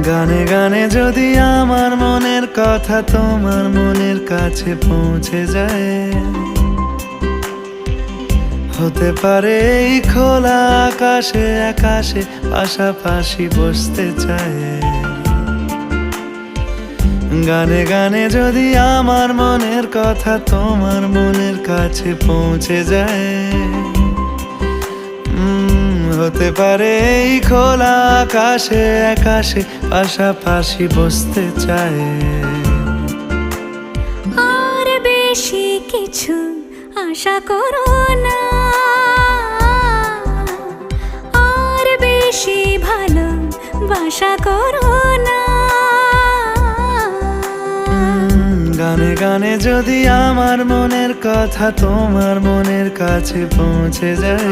গানে গানে যদি আমার মনের কথা তোমার মনের কাছে পৌঁছে যায়, হতে পারে এই খোলা আকাশে আকাশে পাশাপাশি বসতে চায়। গানে গানে যদি আমার মনের কথা তোমার মনের কাছে পৌঁছে যায়, হতে পারে এই খোলা আকাশে আকাশে পাশাপাশি বসতে চায়। আর বেশি কিছু আশা করো না, আর বেশি ভালোবাসা করো না। গানে গানে যদি আমার মনের কথা তোমার মনের কাছে পৌঁছে যায়,